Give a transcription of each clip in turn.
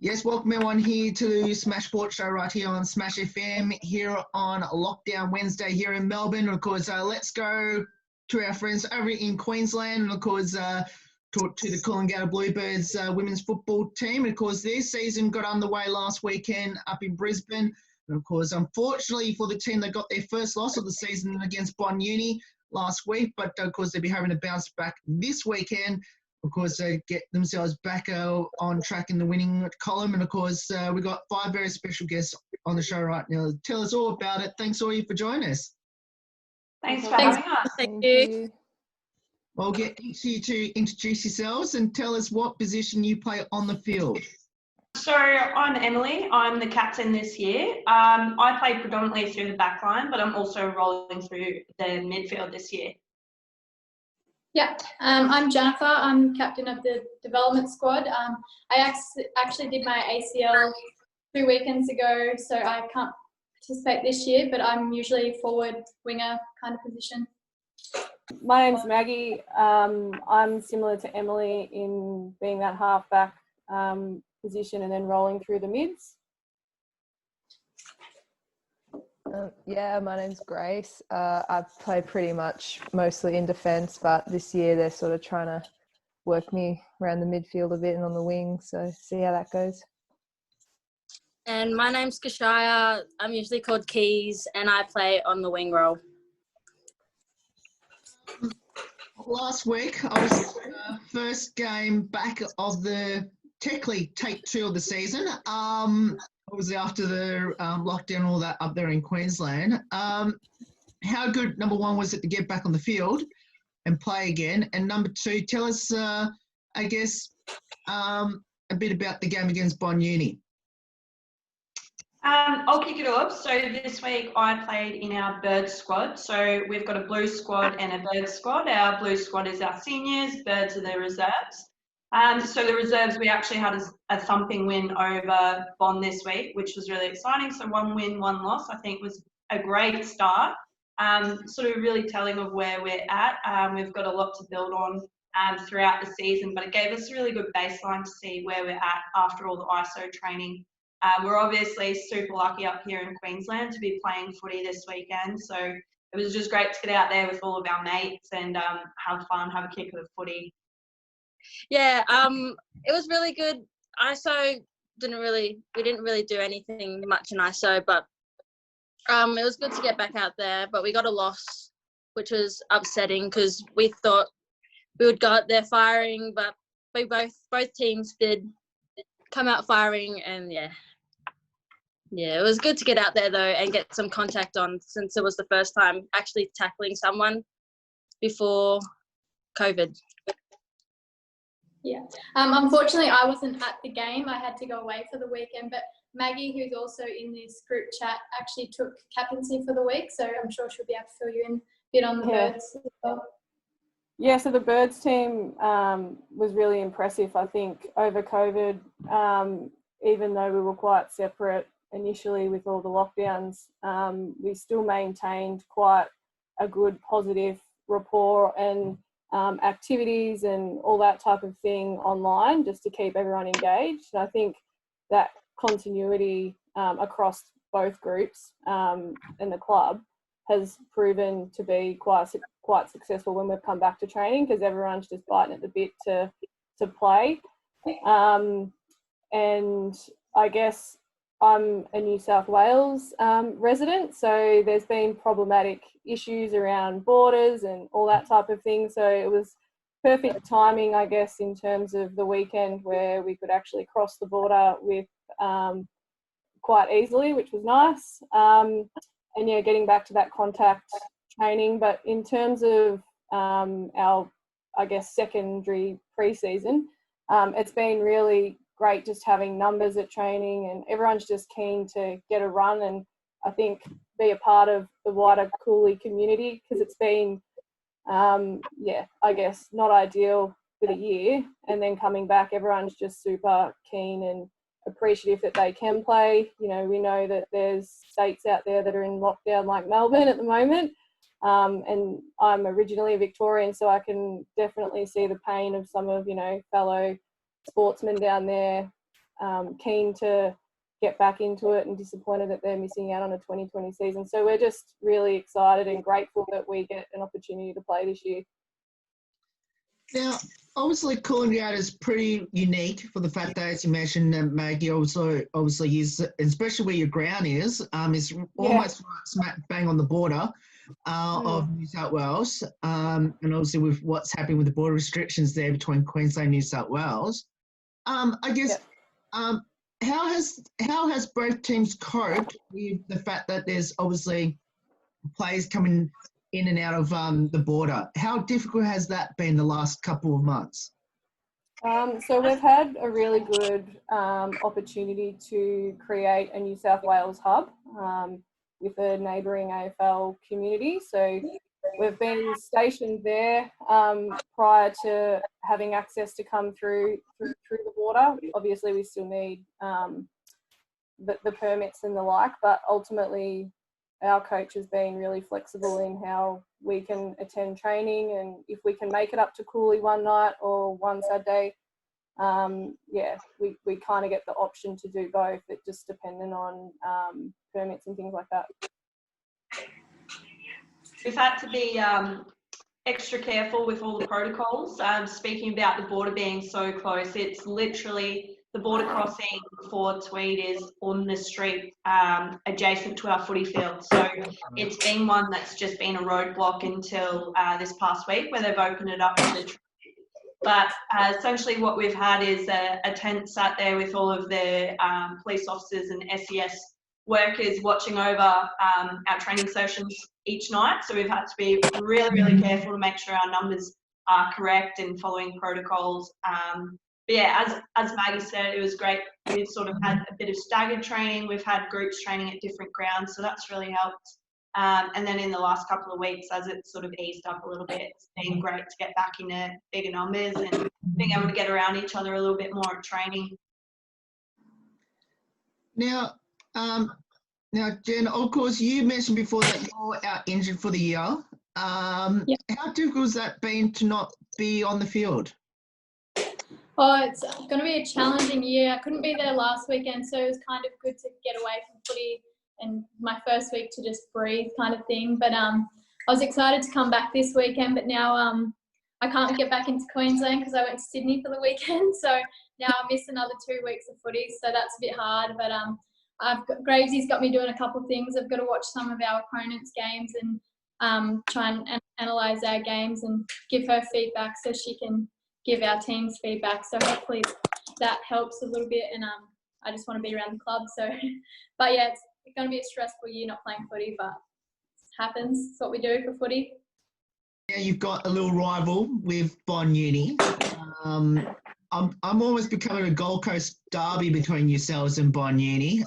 Yes, welcome everyone here to the Smash Sports Show right here on Smash FM here on Lockdown Wednesday here in Melbourne. Of course, let's go to our friends over in Queensland and of course talk to the Coolangatta Bluebirds women's football team. And of course, their season got underway last weekend up in Brisbane. And of course, unfortunately for the team, they got their first loss of the season against Bon Uni last week. But of course, they'll be having to bounce back this weekend. Of course, they get themselves back on track in the winning column. And, of course, we've got 5 very special guests on the show right now. Tell us all about it. Thanks, all you, for joining us. Thanks for having us. Thank you. I'll get each of you to introduce yourselves and tell us what position you play on the field. So I'm Emily. I'm the captain this year. I play predominantly through the back line, but I'm also rolling through the midfield this year. Yeah, I'm Jennifer. I'm captain of the development squad. I actually did my ACL 2 weekends ago, so I can't participate this year, but I'm usually forward winger kind of position. My name's Maggie. I'm similar to Emily in being that half-back position and then rolling through the mids. Yeah, my name's Grace. I play pretty much mostly in defence, but this year they're sort of trying to work me around the midfield a bit and on the wing, so see how that goes. And my name's Kashaya. I'm usually called Keys, and I play on the wing role. Last week, I was first game back of the technically take 2 of the season. Obviously after the lockdown, all that up there in Queensland. How good, number 1, was it to get back on the field and play again? And number 2, tell us, a bit about the game against Bon Uni. I'll kick it off. So this week I played in our Birds squad. So we've got a Blue squad and a Birds squad. Our Blue squad is our seniors, Birds are the reserves. So the reserves, we actually had a thumping win over Bon this week, which was really exciting. So 1 win, 1 loss, I think was a great start. Sort of really telling of where we're at. We've got a lot to build on throughout the season, but it gave us a really good baseline to see where we're at after all the ISO training. We're obviously super lucky up here in Queensland to be playing footy this weekend. So it was just great to get out there with all of our mates and have fun, have a kick of the footy. Yeah, it was really good. ISO we didn't really do anything much in ISO, but it was good to get back out there. But we got a loss, which was upsetting because we thought we would go out there firing, but we both teams did come out firing, and yeah, it was good to get out there though and get some contact on, since it was the first time actually tackling someone before COVID. Yeah. Unfortunately, I wasn't at the game. I had to go away for the weekend, but Maggie, who's also in this group chat, actually took captaincy for the week, so I'm sure she'll be able to fill you in a bit on the Birds as well. Yeah, so the Birds team was really impressive, I think, over COVID. Even though we were quite separate initially with all the lockdowns, we still maintained quite a good positive rapport and activities and all that type of thing online, just to keep everyone engaged. And I think that continuity across both groups and the club has proven to be quite successful when we've come back to training, because everyone's just biting at the bit to play. And I guess I'm a New South Wales resident, so there's been problematic issues around borders and all that type of thing. So it was perfect timing, I guess, in terms of the weekend where we could actually cross the border with quite easily, which was nice. And yeah, getting back to that contact training. But in terms of our, I guess, secondary pre-season, it's been really great just having numbers at training, and everyone's just keen to get a run and I think be a part of the wider Cooley community, because it's been, I guess not ideal for the year, and then coming back, everyone's just super keen and appreciative that they can play. You know, we know that there's states out there that are in lockdown like Melbourne at the moment, and I'm originally a Victorian, so I can definitely see the pain of some of, fellow sportsmen down there keen to get back into it and disappointed that they're missing out on a 2020 season. So we're just really excited and grateful that we get an opportunity to play this year. Now, obviously, Coolangatta is pretty unique for the fact that, as you mentioned, Maggie, obviously is, especially where your ground is almost right smack bang on the border of New South Wales, and obviously with what's happening with the border restrictions there between Queensland and New South Wales. I guess, how has both teams coped with the fact that there's obviously players coming in and out of the border? How difficult has that been the last couple of months? So we've had a really good opportunity to create a New South Wales hub with a neighbouring AFL community. So we've been stationed there prior to having access to come through the border. Obviously, we still need the permits and the like, but ultimately our coach has been really flexible in how we can attend training, and if we can make it up to Cooley one night or one Saturday, we kind of get the option to do both. It just dependent on permits and things like that. We've had to be extra careful with all the protocols. Speaking about the border being so close, it's literally the border crossing for Tweed is on the street adjacent to our footy field. So it's been one that's just been a roadblock until this past week where they've opened it up to the but essentially what we've had is a tent sat there with all of the police officers and SES workers watching over our training sessions each night. So we've had to be really, really careful to make sure our numbers are correct and following protocols. But yeah, as Maggie said, it was great. We've sort of had a bit of staggered training. We've had groups training at different grounds, so that's really helped. And then in the last couple of weeks, as it's sort of eased up a little bit, it's been great to get back into bigger numbers and being able to get around each other a little bit more at training. Now, Jen, of course, you mentioned before that you're out injured for the year. How difficult has that been to not be on the field? Oh, it's going to be a challenging year. I couldn't be there last weekend, so it was kind of good to get away from footy and my first week to just breathe kind of thing. But I was excited to come back this weekend, but now I can't get back into Queensland because I went to Sydney for the weekend. So now I miss another 2 weeks of footy, so that's a bit hard. But Gravesy's got me doing a couple of things. I've got to watch some of our opponents' games and try and analyse our games and give her feedback so she can give our teams feedback. So hopefully that helps a little bit, and I just want to be around the club. So, but yeah, it's going to be a stressful year not playing footy, but it happens. It's what we do for footy. Yeah, you've got a little rival with Bon Uni. I'm almost becoming a Gold Coast derby between yourselves and Bon Uni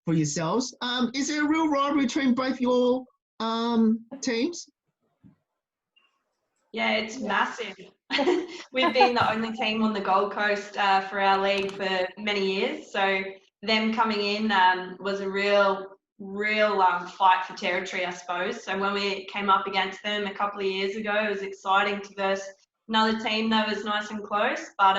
for yourselves. Is there a real rivalry between both your teams? Yeah, it's massive. We've been the only team on the Gold Coast for our league for many years. So them coming in was a real fight for territory, I suppose. So when we came up against them a couple of years ago, it was exciting to verse another team that was nice and close. But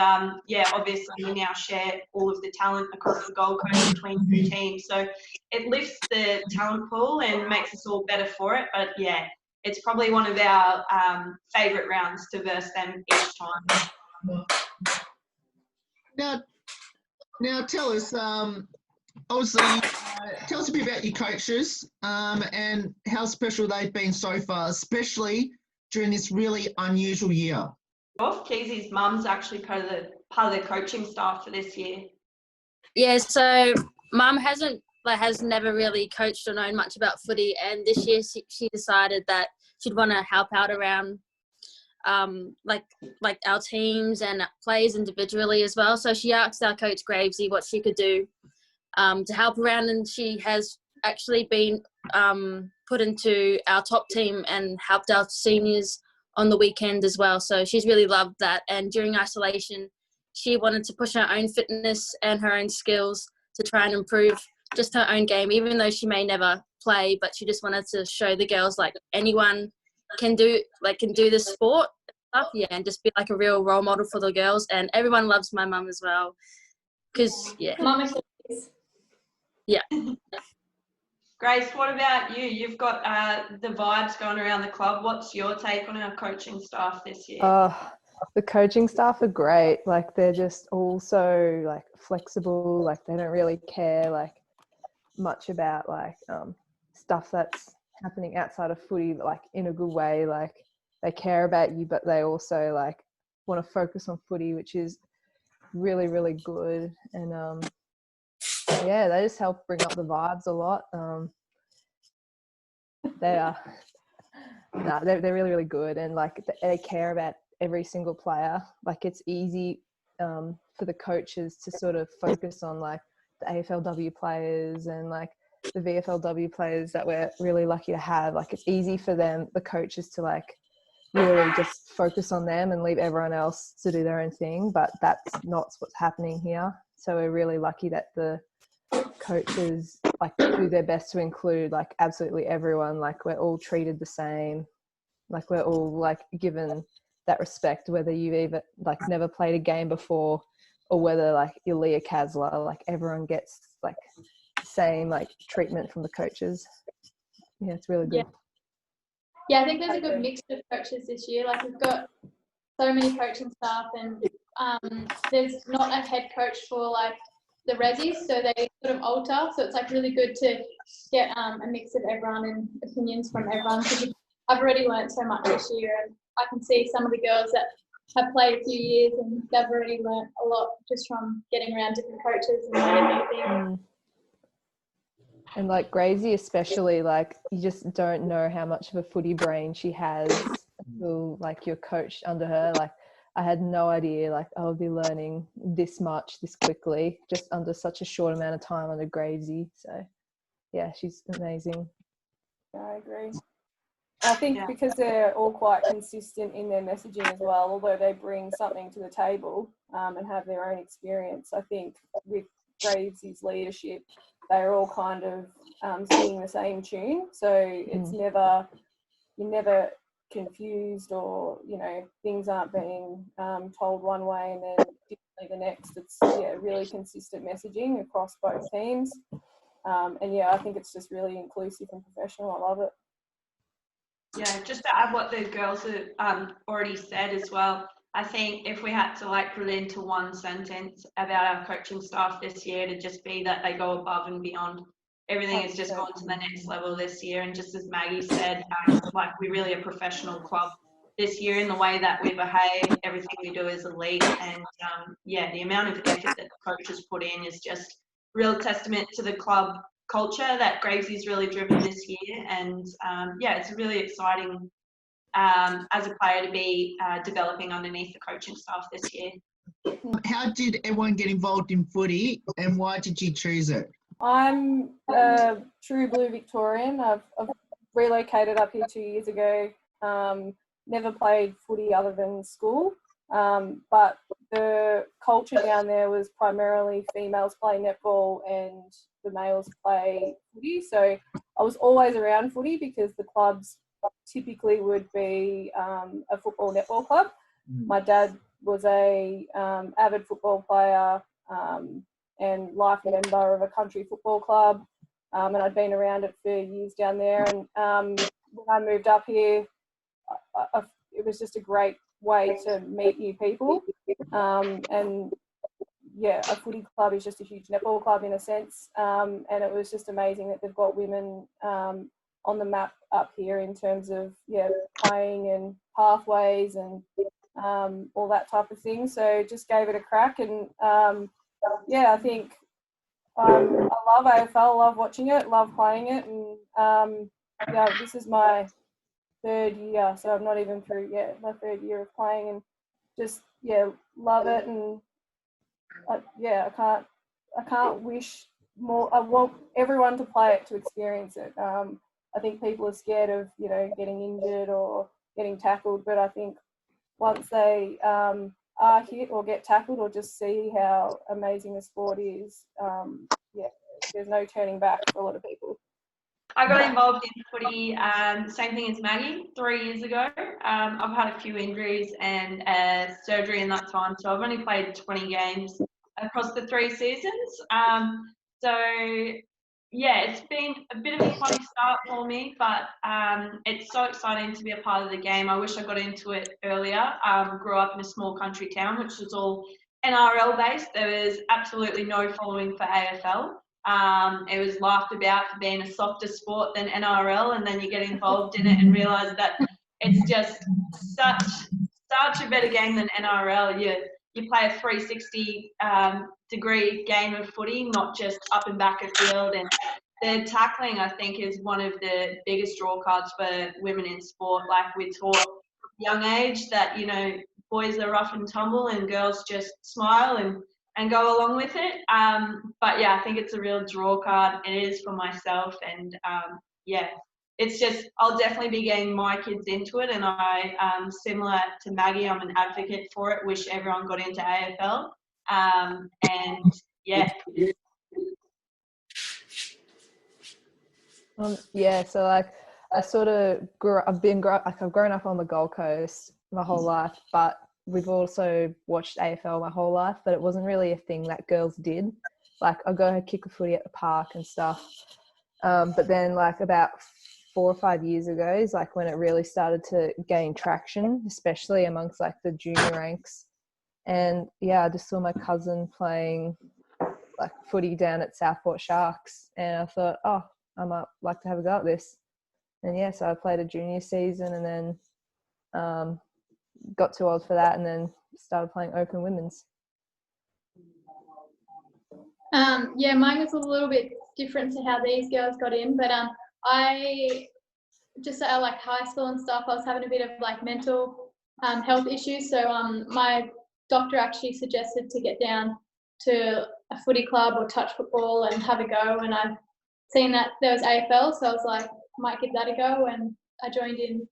yeah, obviously we now share all of the talent across the Gold Coast between two teams. So it lifts the talent pool and makes us all better for it. But yeah, it's probably one of our favourite rounds to verse them each time. Now tell us, obviously, tell us a bit about your coaches and how special they've been so far, especially during this really unusual year. Keezy's mum's actually part of the coaching staff for this year. Yeah, so Mum has never really coached or known much about footy, and this year she decided that she'd want to help out around like our teams and players individually as well. So she asked our coach Gravesy what she could do to help around, and she has actually been put into our top team and helped our seniors on the weekend as well. So she's really loved that, and during isolation she wanted to push her own fitness and her own skills to try and improve just her own game, even though she may never play, but she just wanted to show the girls like anyone can do this sport stuff, yeah, and just be like a real role model for the girls. And everyone loves my mum as well. because yeah. Mama Achilles. Grace, what about you? You've got the vibes going around the club. What's your take on our coaching staff this year? The coaching staff are great. Like, they're just all so like flexible. Like, they don't really care like much about like stuff that's happening outside of footy, like in a good way. Like, they care about you, but they also like want to focus on footy, which is really, really good. And yeah, they just help bring up the vibes a lot. They're really, really good, and like they care about every single player. Like, it's easy for the coaches to sort of focus on like the AFLW players and like the VFLW players that we're really lucky to have. Like, it's easy for them, the coaches, to like really just focus on them and leave everyone else to do their own thing, but that's not what's happening here. So we're really lucky that the coaches like do their best to include like absolutely everyone. Like, we're all treated the same. Like, we're all like given that respect, whether you've even like never played a game before or whether like you're Leah Kasler. Like, everyone gets like the same like treatment from the coaches. Yeah, it's really good. Yeah, I think there's a good mix of coaches this year. Like, we've got so many coaching staff, and there's not a head coach for like the resis, so they sort of alter. So it's like really good to get a mix of everyone and opinions from everyone. Because I've already learned so much this year, and I can see some of the girls that have played a few years and they've already learned a lot just from getting around different coaches and learning new things. And like Gracie especially, like, you just don't know how much of a footy brain she has until like you're coached under her. Like, I had no idea like I would be learning this much this quickly just under such a short amount of time under Gracie. So yeah, she's amazing. Yeah, I agree. I think because they're all quite consistent in their messaging as well, although they bring something to the table and have their own experience. I think with Graves' leadership, they're all kind of singing the same tune. So it's never, you're never confused, or, you know, things aren't being told one way and then differently the next. It's really consistent messaging across both teams. And yeah, I think it's just really inclusive and professional. I love it. Yeah, just to add what the girls have already said as well, I think if we had to like put it into one sentence about our coaching staff this year, it'd just be that they go above and beyond. Everything has just gone to the next level this year, and just as Maggie said, like, we're really a professional club this year in the way that we behave. Everything we do is elite, and the amount of effort that the coaches put in is just real testament to the club culture that Gravesy's really driven this year. And it's really exciting as a player to be developing underneath the coaching staff this year. How did everyone get involved in footy, and why did you choose it? I'm a true blue Victorian. I've relocated up here 2 years ago. Never played footy other than school, but the culture down there was primarily females play netball and the males play footy. So I was always around footy because the clubs typically would be a football netball club. My dad was a avid football player and life member of a country football club, and I'd been around it for years down there. And when I moved up here, it was just a great way to meet new people. And yeah, a footy club is just a huge netball club in a sense. And it was just amazing that they've got women on the map up here in terms of playing and pathways and all that type of thing. So just gave it a crack, and I think I love AFL, love watching it, love playing it, and this is my third year, so I'm not even through yet, my third year of playing, and just love it. And I can't wish more. I want everyone to play it, to experience it. I think people are scared of getting injured or getting tackled, but I think once they are hit or get tackled or just see how amazing the sport is, there's no turning back for a lot of people. I got involved in footy, same thing as Maggie, 3 years ago. I've had a few injuries and surgery in that time, so I've only played 20 games across the 3 seasons. So yeah, it's been a bit of a funny start for me, but it's so exciting to be a part of the game. I wish I got into it earlier. Grew up in a small country town, which was all NRL based. There was absolutely no following for AFL. It was laughed about for being a softer sport than NRL, and then you get involved in it and realise that it's just such a better game than NRL. You play a 360 degree game of footy, not just up and back a field. And the tackling, I think, is one of the biggest draw cards for women in sport. Like, we're taught at a young age that, you know, boys are rough and tumble and girls just smile and go along with it. But yeah, I think it's a real draw card. It is for myself, and yeah, it's just, I'll definitely be getting my kids into it, and I, similar to Maggie, I'm an advocate for it. Wish everyone got into AFL, and yeah. Yeah, so like I sort of I've grown up on the Gold Coast my whole life, but we've also watched AFL my whole life, but it wasn't really a thing that girls did. Like, I'll go kick a footy at the park and stuff. But then, like, about 4 or 5 years ago is like when it really started to gain traction, especially amongst like the junior ranks. And yeah, I just saw my cousin playing like footy down at Southport Sharks, and I thought, oh, I might like to have a go at this. And yeah, so I played a junior season, and then got too old for that, and then started playing open women's. Yeah, mine was a little bit different to how these girls got in, but I just at like high school and stuff, I was having a bit of like mental health issues. So my doctor actually suggested to get down to a footy club or touch football and have a go. And I've seen that there was AFL, so I was like, I might give that a go. And I joined in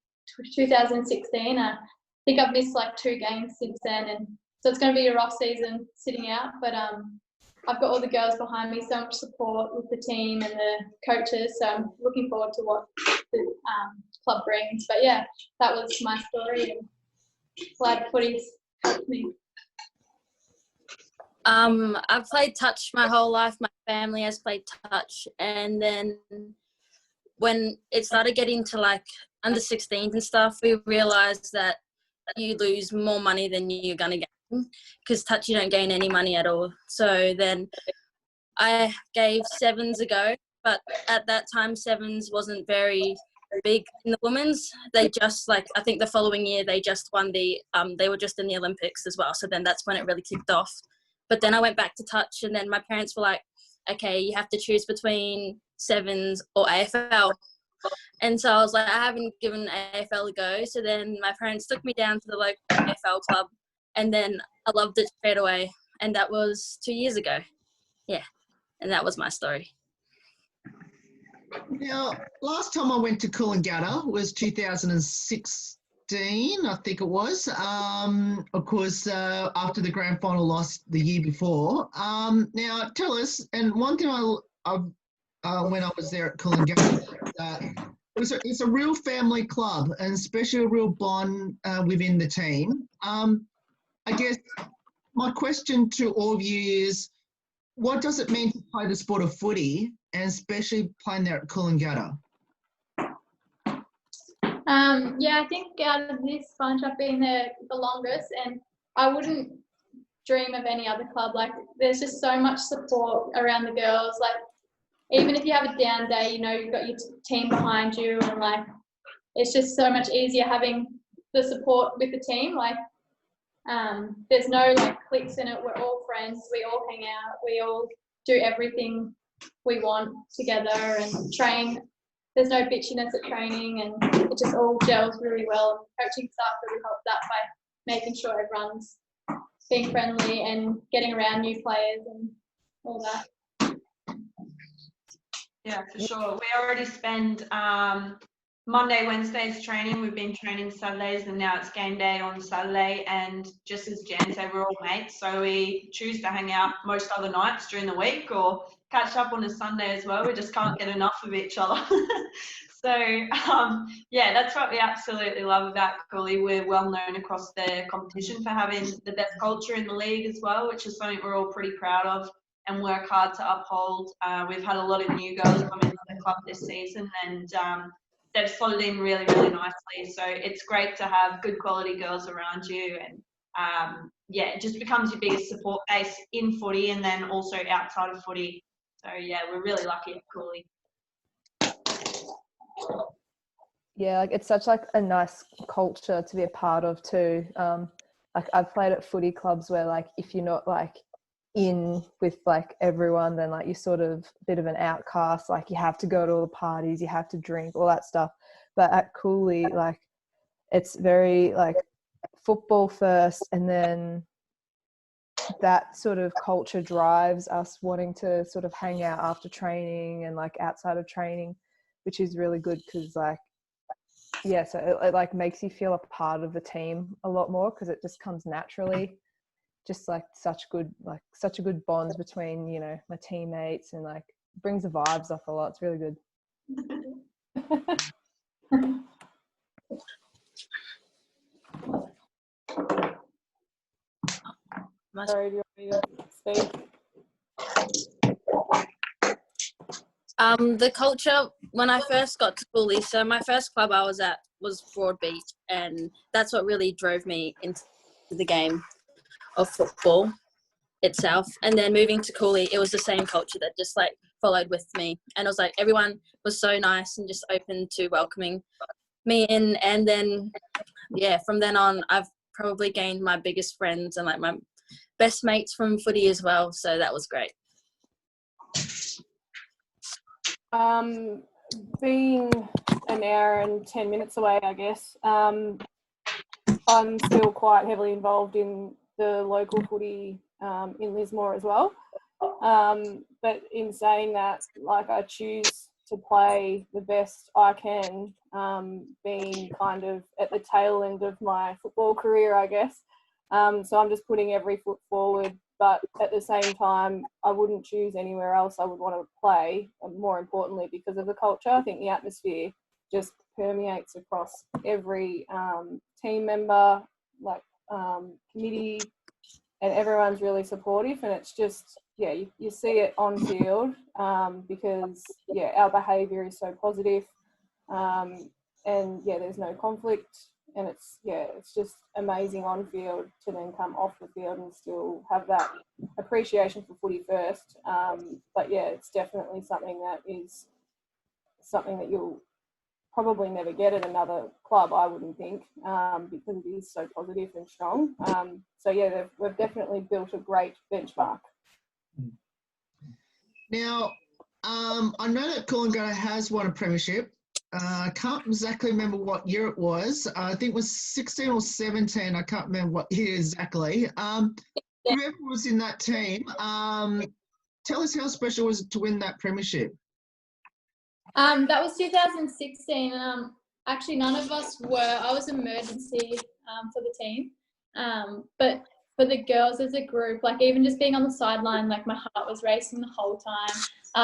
2016. I think I've missed like 2 games since then, and so it's going to be a rough season sitting out. But I've got all the girls behind me, so much support with the team and the coaches. So I'm looking forward to what the club brings. But yeah, that was my story, and glad footy's helped me. I've played touch my whole life. My family has played touch, and then when it started getting to like under 16s and stuff, we realised that you lose more money than you're gonna get, because touch you don't gain any money at all. So then I gave sevens a go, but at that time sevens wasn't very big in the women's. They just, like, I think the following year they just won the they were just in the Olympics as well, so then that's when it really kicked off. But then I went back to touch, and then my parents were like, okay, you have to choose between sevens or AFL. And so I was like, I haven't given AFL a go. So then my parents took me down to the local AFL club, and then I loved it straight away. And that was 2 years ago. Yeah. And that was my story. Now, last time I went to Coolangatta was 2016, I think it was. Of course, after the grand final loss the year before. Now, tell us, and one thing when I was there at Coolangatta, it's a real family club, and especially a real bond within the team. I guess my question to all of you is, what does it mean to play the sport of footy, and especially playing there at Coolangatta? Yeah, I think out of this bunch, I've been there the longest, and I wouldn't dream of any other club. Like, there's just so much support around the girls. Like, even if you have a down day, you know, you've got your team behind you, and like, it's just so much easier having the support with the team. Like, there's no like cliques in it. We're all friends. We all hang out. We all do everything we want together and train. There's no bitchiness at training, and it just all gels really well. Coaching staff really help that by making sure everyone's being friendly and getting around new players and all that. Yeah, for sure. We already spend Monday, Wednesdays training. We've been training Saturdays, and now it's game day on Saturday. And just as Jan said, we're all mates, so we choose to hang out most other nights during the week or catch up on a Sunday as well. We just can't get enough of each other. So, yeah, that's what we absolutely love about Cooley. We're well known across the competition for having the best culture in the league as well, which is something we're all pretty proud of and work hard to uphold. We've had a lot of new girls come into the club this season, and they've slotted in really, really nicely. So it's great to have good quality girls around you, and yeah, it just becomes your biggest support base in footy and then also outside of footy. So yeah, we're really lucky at Cooley. Yeah, like it's such like a nice culture to be a part of too. Like I've played at footy clubs where like if you're not like in with like everyone, then like you're sort of a bit of an outcast. Like you have to go to all the parties, you have to drink, all that stuff. But at Cooley, like it's very like football first, and then that sort of culture drives us wanting to sort of hang out after training and like outside of training, which is really good because like, yeah, so it like makes you feel a part of the team a lot more because it just comes naturally. Just like such a good bond between, you know, my teammates, and like brings the vibes up a lot. It's really good. Sorry, do you want me to speak? The culture when I first got to Cooley, so my first club I was at was Broadbeach, and that's what really drove me into the game of football itself. And then moving to Cooley, it was the same culture that just like followed with me, and it was like everyone was so nice and just open to welcoming me in. And then yeah, from then on I've probably gained my biggest friends and like my best mates from footy as well, so that was great. Being an hour and 10 minutes away, I guess, I'm still quite heavily involved in the local footy in Lismore as well. But in saying that, like I choose to play the best I can, being kind of at the tail end of my football career, I guess. So I'm just putting every foot forward, but at the same time, I wouldn't choose anywhere else I would want to play, more importantly, because of the culture. I think the atmosphere just permeates across every team member, like committee, and everyone's really supportive, and it's just, yeah, you see it on field because, yeah, our behaviour is so positive, and, yeah, there's no conflict. And it's just amazing on field to then come off the field and still have that appreciation for footy first. But yeah, it's definitely something that you'll probably never get at another club, I wouldn't think, because it is so positive and strong. So yeah, we've definitely built a great benchmark. Now, I know that Coolangatta has won a premiership. I can't exactly remember what year it was. I think it was 16 or 17. I can't remember what year exactly. Whoever was in that team, tell us how special was it to win that premiership? That was 2016. Actually, none of us were. I was emergency for the team. But for the girls as a group, like even just being on the sideline, like my heart was racing the whole time.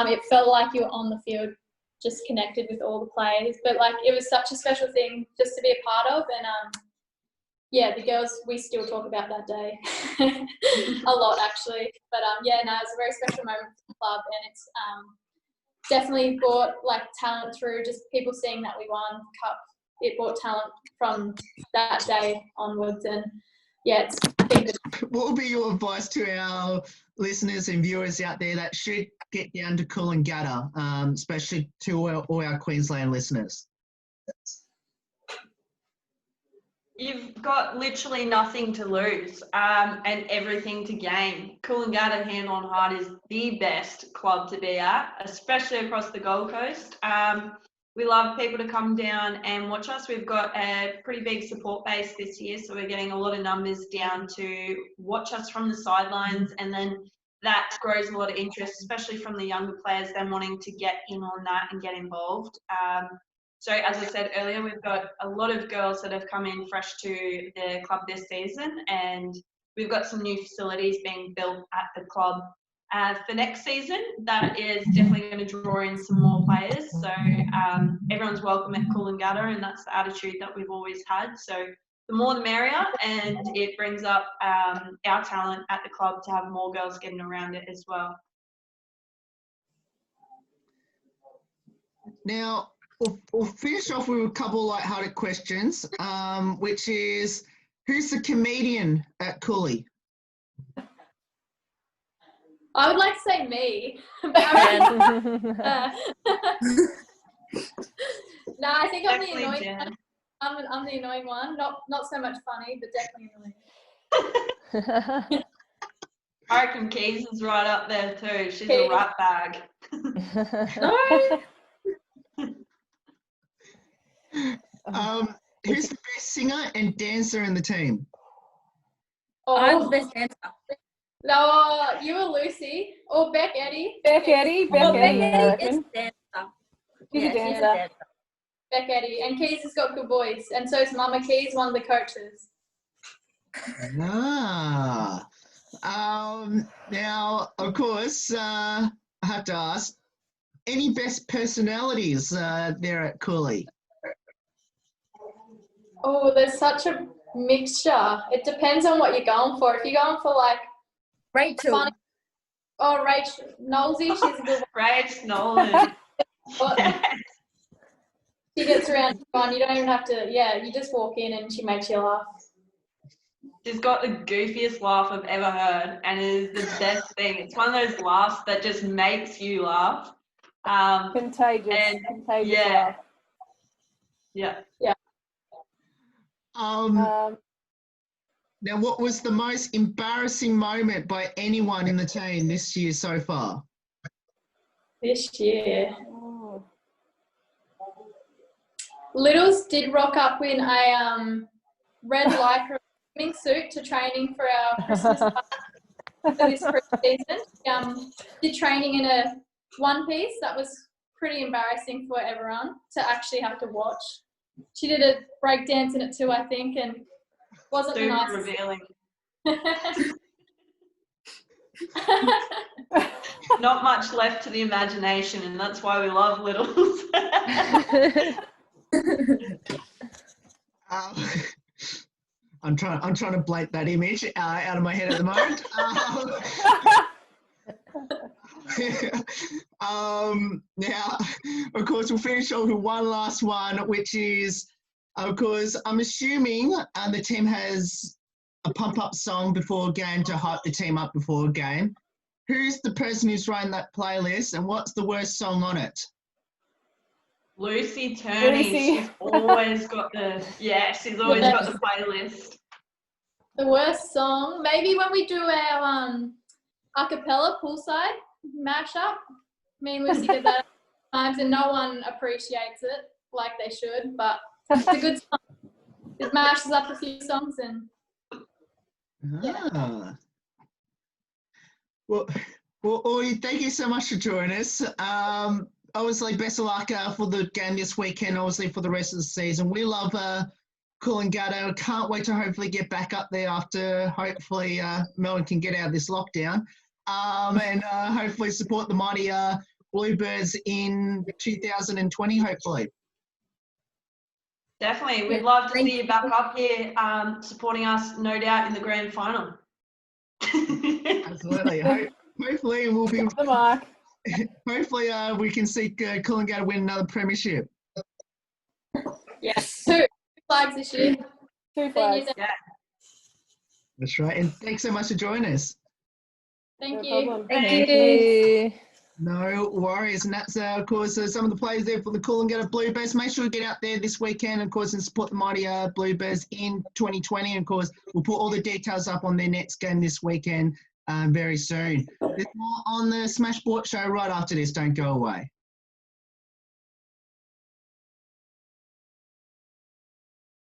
It felt like you were on the field, just connected with all the players. But like it was such a special thing just to be a part of. And yeah, the girls, we still talk about that day a lot actually. But yeah, no, it's a very special moment for the club, and it's definitely brought like talent through, just people seeing that we won the cup. It brought talent from that day onwards, and yeah, it's been good. What would be your advice to our listeners and viewers out there that should get down to Coolangatta, especially to all our Queensland listeners? You've got literally nothing to lose and everything to gain. Coolangatta, hand on heart, is the best club to be at, especially across the Gold Coast. We love people to come down and watch us. We've got a pretty big support base this year, so we're getting a lot of numbers down to watch us from the sidelines, and then that grows a lot of interest, especially from the younger players, then wanting to get in on that and get involved. So as I said earlier, we've got a lot of girls that have come in fresh to the club this season, and we've got some new facilities being built at the club for next season, that is definitely going to draw in some more players. So everyone's welcome at Coolangatta, and that's the attitude that we've always had. So the more the merrier, and it brings up our talent at the club to have more girls getting around it as well. Now, we'll finish off with a couple light-hearted questions, which is, who's the comedian at Cooley? I would like to say me. No, I think I'm the annoying one. I'm the annoying one. Not so much funny, but definitely annoying. I reckon Keys is right up there too. She's a rat bag. Who's the best singer and dancer in the team? I'm the best dancer. No, you or Lucy or Beck Eddie. Beck Eddie, I reckon. Dancer. She's a dancer. Beck Eddie. And Keys has got good voice. And so is Mama Keys, one of the coaches. Now, of course, I have to ask, any best personalities there at Cooley? Oh, there's such a mixture. It depends on what you're going for. If you're going for like Rachel. funny, Rachel Knowlesy, she's a good one. Rach Nolan. She gets around fun. You don't even have to, you just walk in and she makes you laugh. She's got the goofiest laugh I've ever heard, and it is the best thing. It's one of those laughs that just makes you laugh. Contagious laugh. Yeah. Now, what was the most embarrassing moment by anyone in the team this year so far? This year. Littles did rock up in a red lycra swimming suit to training for our Christmas party for this pre-season. Did training in a one piece. That was pretty embarrassing for everyone to actually have to watch. She did a break dance in it too, I think, and wasn't the nicest. Revealing. Not much left to the imagination, and that's why we love Littles. I'm trying to blank that image out of my head at the moment. Now, of course, we'll finish off with one last one, which is, of course, I'm assuming the team has a pump-up song before a game to hype the team up before a game. Who's the person who's running that playlist, and what's the worst song on it? Lucy Turney. She's always got the playlist. The worst song, maybe when we do our a cappella poolside mashup. Me and Lucy did that times, and no one appreciates it like they should. But it's a good song. It mashes up a few songs and. Yeah. Well, Oi, thank you so much for joining us. Obviously, best of luck for the game this weekend, obviously, for the rest of the season. We love Coolangatta. Can't wait to hopefully get back up there after, hopefully, Melbourne can get out of this lockdown. And hopefully support the mighty Bluebirds in 2020, hopefully. Definitely. We'd love to see you back up here supporting us, no doubt, in the grand final. Absolutely. Hopefully we'll be. The mark. Hopefully we can see Coolangatta win another premiership. Yes, 2 flags this year. 2 flags. Yeah. That's right. And thanks so much for joining us. Thank No you. problem. Thank you. No worries. And that's, of course, some of the players there for the Coolangatta Bluebirds. Make sure you get out there this weekend, of course, and support the mighty Bluebirds in 2020. And, of course, we'll put all the details up on their next game this weekend very soon. There's more on the Smash Sport show right after this. Don't go away.